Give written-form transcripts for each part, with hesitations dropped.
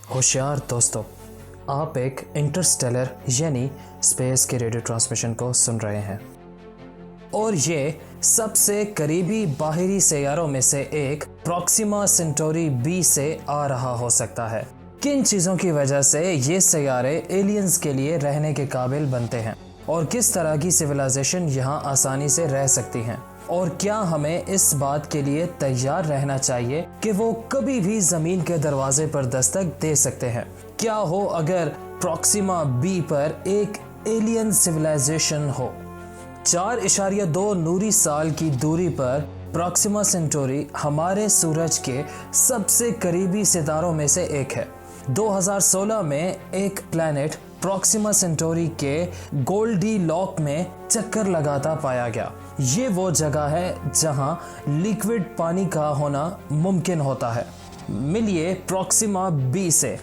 होशियार दोस्तों, आप एक इंटरस्टेलर यानी स्पेस के रेडियो ट्रांसमिशन को सुन रहे हैं और ये सबसे करीबी बाहरी सैयारों में से एक प्रॉक्सिमा सेंटोरी बी से आ रहा हो सकता है। किन चीज़ों की वजह से ये सैयारे एलियंस के लिए रहने के काबिल बनते हैं और किस तरह की सिविलाइजेशन यहाँ आसानी से रह सकती हैं, और क्या हमें इस बात के लिए तैयार रहना चाहिए कि वो कभी भी जमीन के दरवाजे पर दस्तक दे सकते हैं। क्या हो अगर प्रॉक्सिमा बी पर एक एलियन सिविलाइजेशन हो। 4.2 नूरी साल की दूरी पर प्रॉक्सिमा सेंटोरी हमारे सूरज के सबसे करीबी सितारों में से एक है। 2016 में एक प्लैनेट प्रॉक्सिमा सेंटोरी के गोल्डीलॉक में चक्कर लगाता पाया गया। ये वो जगह है जहां लिक्विड पानी का होना मुमकिन होता है। मिलिए प्रॉक्सिमा बी से,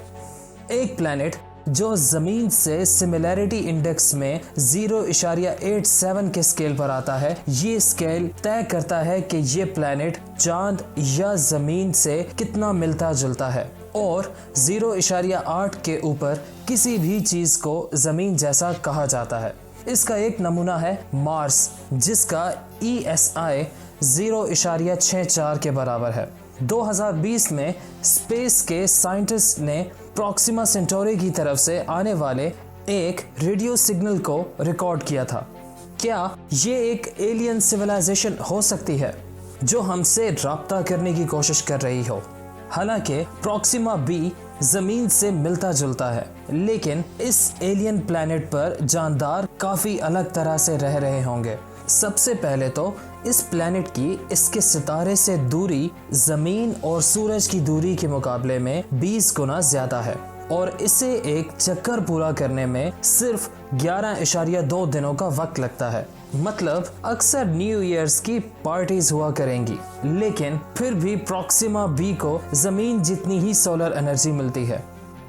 एक प्लैनेट जो जमीन से सिमिलैरिटी इंडेक्स में 0.87 के स्केल पर आता है। ये स्केल तय करता है कि ये प्लैनेट चांद या जमीन से कितना मिलता जुलता है, और 0.8 के ऊपर किसी भी चीज को जमीन जैसा कहा जाता है। इसका एक नमूना है मार्स, जिसका ESI 0.64 के बराबर है। 2020 में स्पेस के साइंटिस्ट ने प्रॉक्सिमा सेंटोरी की तरफ से आने वाले एक रेडियो सिग्नल को रिकॉर्ड किया था। क्या ये एक एलियन सिविलाइजेशन हो सकती है जो हमसे राब्ता करने की कोशिश कर रही हो? हालांकि प्रॉक्सिमा बी जमीन से मिलता जुलता है, लेकिन इस एलियन प्लैनेट पर जानदार काफी अलग तरह से रह रहे होंगे। सबसे पहले तो इस प्लैनेट की इसके सितारे से दूरी जमीन और सूरज की दूरी के मुकाबले में 20 गुना ज्यादा है, और इसे एक चक्कर पूरा करने में सिर्फ 11.2 दिनों का वक्त लगता है। मतलब अक्सर न्यू ईयर्स की पार्टीज हुआ करेंगी, लेकिन फिर भी प्रॉक्सिमा बी को जमीन जितनी ही सोलर एनर्जी मिलती है,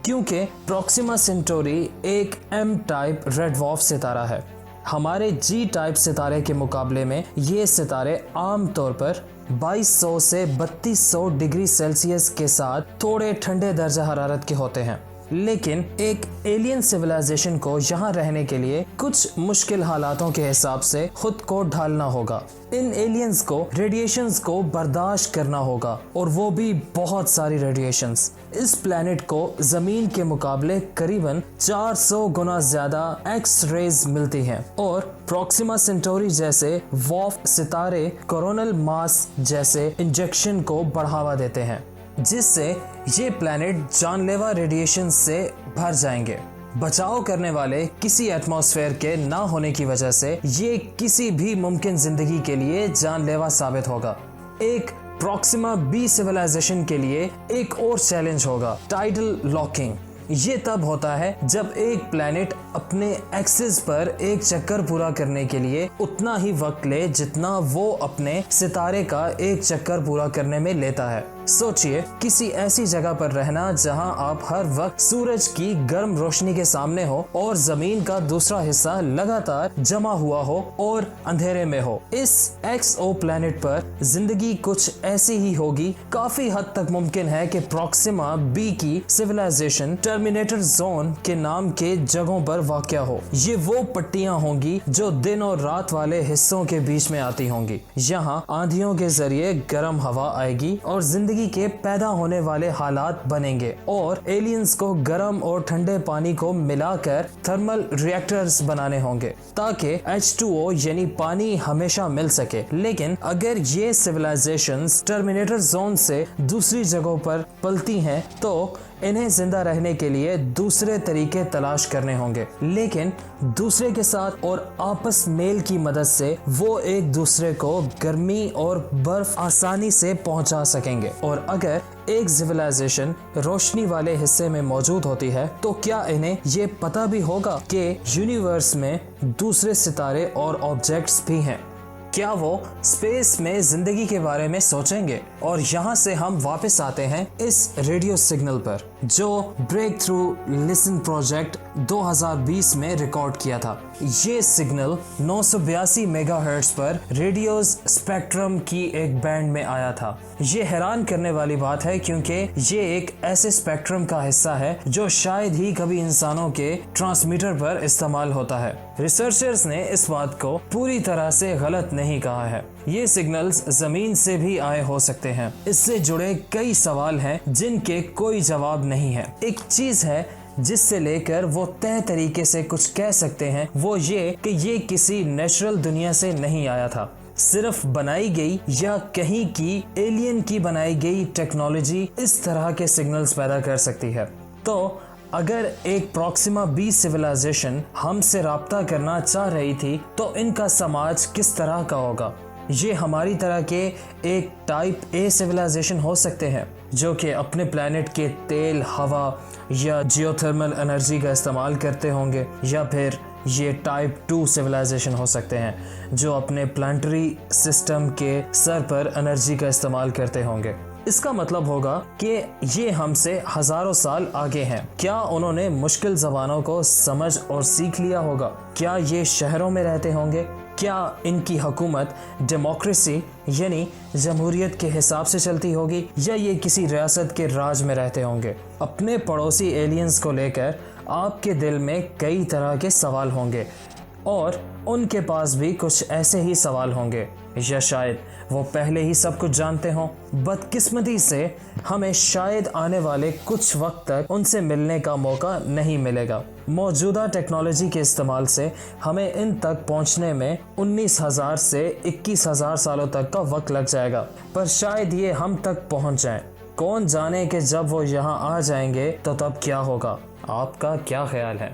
क्योंकि प्रॉक्सिमा सेंटोरी एक M टाइप रेड डवार्फ सितारा है। हमारे G टाइप सितारे के मुकाबले में ये सितारे आमतौर पर 2200 से 3200 डिग्री सेल्सियस के साथ थोड़े ठंडे दर्जा हरारत के होते हैं। लेकिन एक एलियन सिविलाइजेशन को यहाँ रहने के लिए कुछ मुश्किल हालातों के हिसाब से खुद को ढालना होगा। इन एलियंस को रेडिएशंस को बर्दाश्त करना होगा, और वो भी बहुत सारी रेडिएशंस। इस प्लैनेट को जमीन के मुकाबले करीबन 400 गुना ज्यादा एक्स रेज मिलती हैं, और प्रॉक्सिमा सेंटोरी जैसे वॉफ सितारे कोरोनल मास जैसे इंजेक्शन को बढ़ावा देते हैं, जिससे ये प्लैनेट जानलेवा रेडिएशन से भर जाएंगे। बचाव करने वाले किसी एटमॉस्फेयर के ना होने की वजह से ये किसी भी मुमकिन जिंदगी के लिए जानलेवा साबित होगा। एक प्रॉक्सिमा बी सिविलाइजेशन के लिए एक और चैलेंज होगा, टाइडल लॉकिंग। ये तब होता है जब एक प्लैनेट अपने एक्सिस पर एक चक्कर पूरा करने के लिए उतना ही वक्त ले जितना वो अपने सितारे का एक चक्कर पूरा करने में लेता है। सोचिए किसी ऐसी जगह पर रहना जहां आप हर वक्त सूरज की गर्म रोशनी के सामने हो और जमीन का दूसरा हिस्सा लगातार जमा हुआ हो और अंधेरे में हो। इस XO प्लैनेट पर जिंदगी कुछ ऐसी ही होगी। काफी हद तक मुमकिन है कि प्रॉक्सिमा बी की सिविलाइजेशन टर्मिनेटर जोन के नाम के जगहों पर वाक़या हो। ये वो पट्टियां होंगी जो दिन और रात वाले हिस्सों के बीच में आती होंगी। यहाँ आंधियों के जरिए गर्म हवा आएगी और जिंदगी के पैदा होने वाले हालात बनेंगे, और एलियंस को गर्म और ठंडे पानी को मिलाकर थर्मल रिएक्टर्स बनाने होंगे ताकि H2O यानी पानी हमेशा मिल सके। लेकिन अगर ये सिविलाइजेशंस टर्मिनेटर जोन से दूसरी जगहों पर पलती हैं तो इन्हें जिंदा रहने के लिए दूसरे तरीके तलाश करने होंगे, लेकिन दूसरे के साथ और आपस मेल की मदद से वो एक दूसरे को गर्मी और बर्फ आसानी से पहुंचा सकेंगे। और अगर एक सिविलाइजेशन रोशनी वाले हिस्से में मौजूद होती है तो क्या इन्हें ये पता भी होगा कि यूनिवर्स में दूसरे सितारे और ऑब्जेक्ट्स भी हैं? क्या वो स्पेस में जिंदगी के बारे में सोचेंगे? और यहाँ से हम वापस आते हैं इस रेडियो सिग्नल पर जो ब्रेक थ्रू लिसन प्रोजेक्ट 2020 में रिकॉर्ड किया था। ये सिग्नल 982 मेगाहर्ट्ज पर रेडियोज स्पेक्ट्रम की एक बैंड में आया था। ये हैरान करने वाली बात है क्योंकि ये एक ऐसे स्पेक्ट्रम का हिस्सा है जो शायद ही कभी इंसानों के ट्रांसमीटर पर इस्तेमाल होता है। रिसर्चर्स ने इस बात को पूरी तरह से गलत नहीं कहा है। ये सिग्नल्स जमीन से भी आए हो सकते हैं। इससे जुड़े कई सवाल हैं जिनके कोई जवाब नहीं है। एक चीज है जिससे लेकर वो तय तरीके से कुछ कह सकते हैं, वो ये कि ये किसी नेचुरल दुनिया से नहीं आया था। सिर्फ बनाई गई या कहीं की एलियन की बनाई गई टेक्नोलॉजी इस तरह के सिग्नल्स पैदा कर सकती है। तो अगर एक प्रॉक्सिमा बी सिविलाइजेशन हमसे राब्ता करना चाह रही थी तो इनका समाज किस तरह का होगा? ये हमारी तरह के एक टाइप ए सिविलाइजेशन हो सकते हैं जो कि अपने प्लैनेट के तेल, हवा या जियोथर्मल एनर्जी का इस्तेमाल करते होंगे, या फिर ये टाइप 2 सिविलाइजेशन हो सकते हैं जो अपने प्लानिटरी सिस्टम के सर पर एनर्जी का इस्तेमाल करते होंगे। इसका मतलब होगा कि ये हमसे हजारों साल आगे हैं। क्या उन्होंने मुश्किल ज़बानों को समझ और सीख लिया होगा? क्या ये शहरों में रहते होंगे? क्या इनकी हुकूमत डेमोक्रेसी यानी जमहूरियत के हिसाब से चलती होगी, या ये किसी रियासत के राज में रहते होंगे? अपने पड़ोसी एलियंस को लेकर आपके दिल में कई तरह के सवाल होंगे और उनके पास भी कुछ ऐसे ही सवाल होंगे, या शायद वो पहले ही सब कुछ जानते हों। बदकिस्मती से हमें शायद आने वाले कुछ वक्त तक उनसे मिलने का मौका नहीं मिलेगा। मौजूदा टेक्नोलॉजी के इस्तेमाल से हमें इन तक पहुंचने में 19,000 से 21,000 सालों तक का वक्त लग जाएगा, पर शायद ये हम तक पहुंच जाएं। कौन जाने कि जब वो यहाँ आ जाएंगे तो तब क्या होगा? आपका क्या ख्याल है?